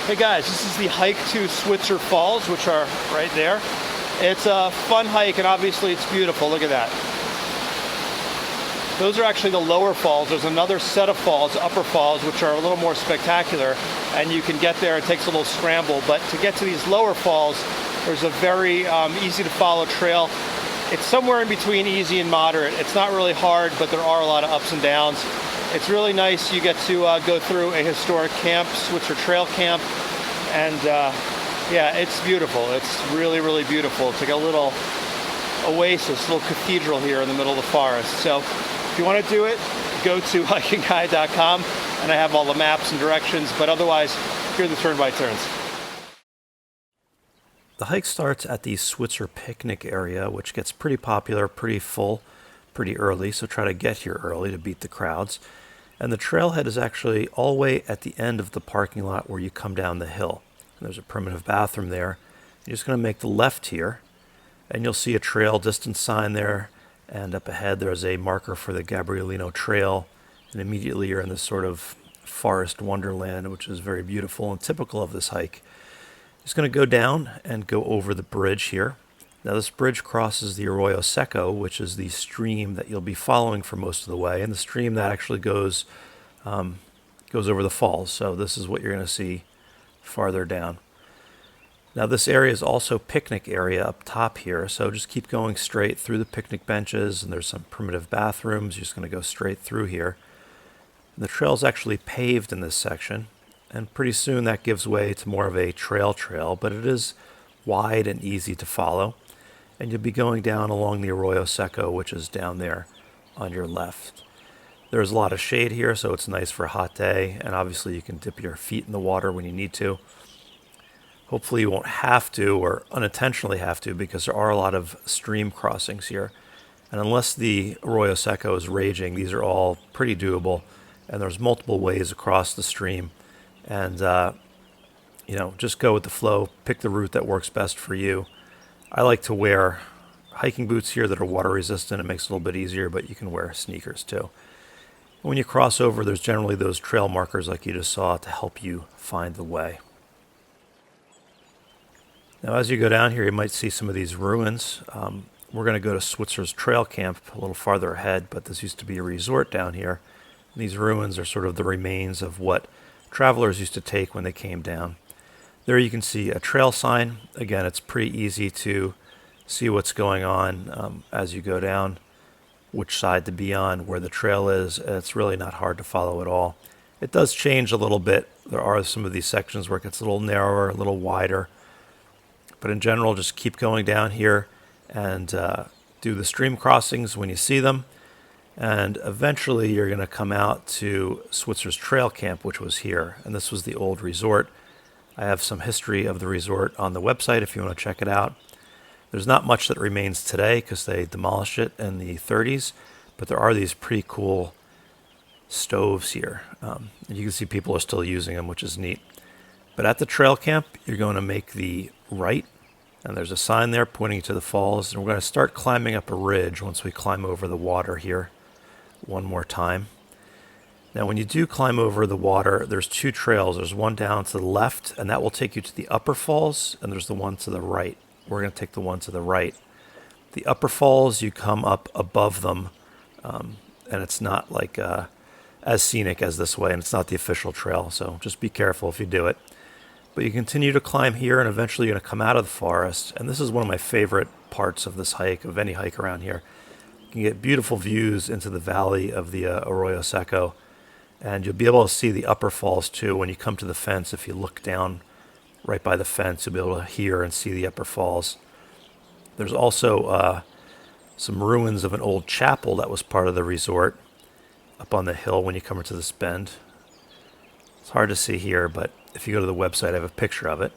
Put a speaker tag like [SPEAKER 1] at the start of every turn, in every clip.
[SPEAKER 1] Hey guys, this is the hike to Switzer Falls, which are right there. It's a fun hike and obviously it's beautiful. Look at that. Those are actually the lower falls. There's another set of falls, upper falls, which are a little more spectacular, and you can get there. It takes a little scramble, but to get to these lower falls, there's a very easy to follow trail. It's somewhere in between easy and moderate. It's not really hard, but there are a lot of ups and downs. It's really nice. You get to go through a historic camp, Switzer Trail Camp, and yeah, it's beautiful. It's really, really beautiful. It's like a little oasis, little cathedral here in the middle of the forest. So if you want to do it, go to HikingGuy.com, and I have all the maps and directions, but otherwise, here are the turn-by-turns.
[SPEAKER 2] The hike starts at the Switzer picnic area, which gets pretty popular, pretty full, pretty early, so try to get here early to beat the crowds. And the trailhead is actually all the way at the end of the parking lot where you come down the hill. And there's a primitive bathroom there. You're just going to make the left here, and you'll see a trail distance sign there, and up ahead there's a marker for the Gabrielino Trail, and immediately you're in this sort of forest wonderland, which is very beautiful and typical of this hike. Just going to go down and go over the bridge here. Now this bridge crosses the Arroyo Seco, which is the stream that you'll be following for most of the way, and the stream that actually goes over the falls. So this is what you're going to see farther down. Now this area is also picnic area up top here, so just keep going straight through the picnic benches, and there's some primitive bathrooms. You're just going to go straight through here. And the trail is actually paved in this section, and pretty soon that gives way to more of a trail, but it is wide and easy to follow. And you'll be going down along the Arroyo Seco, which is down there on your left. There's a lot of shade here, so it's nice for a hot day, and obviously you can dip your feet in the water when you need to. Hopefully you won't have to, or unintentionally have to, because there are a lot of stream crossings here. And unless the Arroyo Seco is raging, these are all pretty doable, and there's multiple ways across the stream. And, just go with the flow, pick the route that works best for you. I like to wear hiking boots here that are water resistant. It makes it a little bit easier, but you can wear sneakers too. When you cross over, there's generally those trail markers like you just saw to help you find the way. Now, as you go down here, you might see some of these ruins. We're going to go to Switzer's Trail Camp a little farther ahead, but this used to be a resort down here. And these ruins are sort of the remains of what travelers used to take when they came down. There you can see a trail sign. Again, it's pretty easy to see what's going on as you go down, which side to be on, where the trail is. It's really not hard to follow at all. It does change a little bit. There are some of these sections where it gets a little narrower, a little wider. But in general, just keep going down here and do the stream crossings when you see them. And eventually you're going to come out to Switzer's Trail Camp, which was here. And this was the old resort. I have some history of the resort on the website if you want to check it out. There's not much that remains today because they demolished it in the 30s, but there are these pretty cool stoves here. And you can see people are still using them, which is neat. But at the trail camp, you're going to make the right, and there's a sign there pointing to the falls, and we're going to start climbing up a ridge once we climb over the water here one more time. Now, when you do climb over the water, there's two trails. There's one down to the left, and that will take you to the upper falls, and there's the one to the right. We're going to take the one to the right. The upper falls, you come up above them, and it's not like as scenic as this way, and it's not the official trail, so just be careful if you do it. But you continue to climb here, and eventually you're going to come out of the forest, and this is one of my favorite parts of this hike, of any hike around here. You can get beautiful views into the valley of the Arroyo Seco. And you'll be able to see the upper falls too when you come to the fence. If you look down right by the fence, you'll be able to hear and see the upper falls. There's also some ruins of an old chapel that was part of the resort up on the hill when you come into this bend. It's hard to see here, but if you go to the website, I have a picture of it.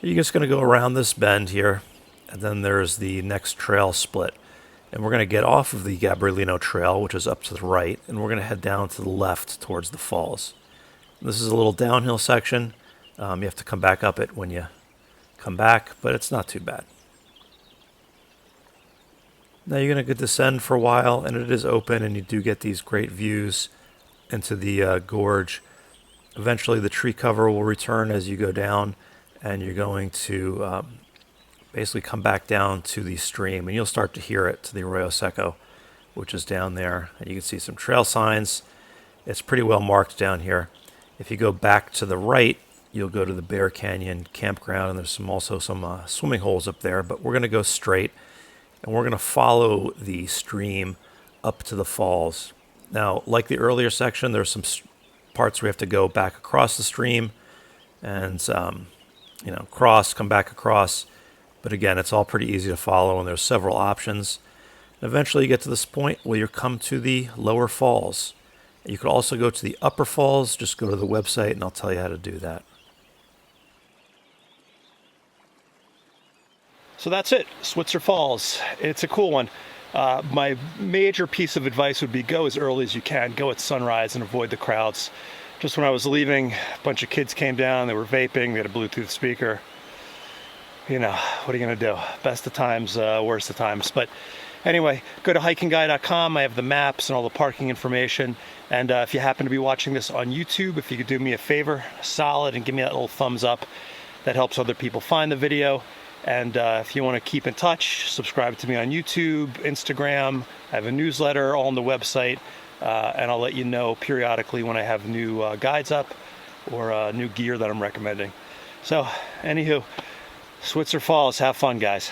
[SPEAKER 2] You're just going to go around this bend here, and then there's the next trail split. And we're going to get off of the Gabrielino Trail, which is up to the right, and we're going to head down to the left towards the falls. This is a little downhill section. You have to come back up it when you come back, but it's not too bad. Now you're going to descend for a while, and it is open, and you do get these great views into the gorge. Eventually the tree cover will return as you go down, and you're going to basically come back down to the stream, and you'll start to hear it, to the Arroyo Seco, which is down there. And you can see some trail signs. It's pretty well marked down here. If you go back to the right, you'll go to the Bear Canyon campground, and there's also some swimming holes up there. But we're going to go straight, and we're going to follow the stream up to the falls. Now, like the earlier section, there's some parts where we have to go back across the stream and, cross, come back across. But again, it's all pretty easy to follow, and there's several options. And eventually you get to this point where you come to the lower falls. You could also go to the upper falls. Just go to the website, and I'll tell you how to do that.
[SPEAKER 1] So that's it, Switzer Falls. It's a cool one. My major piece of advice would be go as early as you can. Go at sunrise and avoid the crowds. Just when I was leaving, a bunch of kids came down. They were vaping. They had a Bluetooth speaker. What are you going to do? Best of times, worst of times. But anyway, go to HikingGuy.com. I have the maps and all the parking information. And if you happen to be watching this on YouTube, if you could do me a favor, solid, and give me that little thumbs up, that helps other people find the video. And if you want to keep in touch, subscribe to me on YouTube, Instagram. I have a newsletter all on the website. And I'll let you know periodically when I have new guides up or new gear that I'm recommending. So, anywho, Switzer Falls, have fun, guys.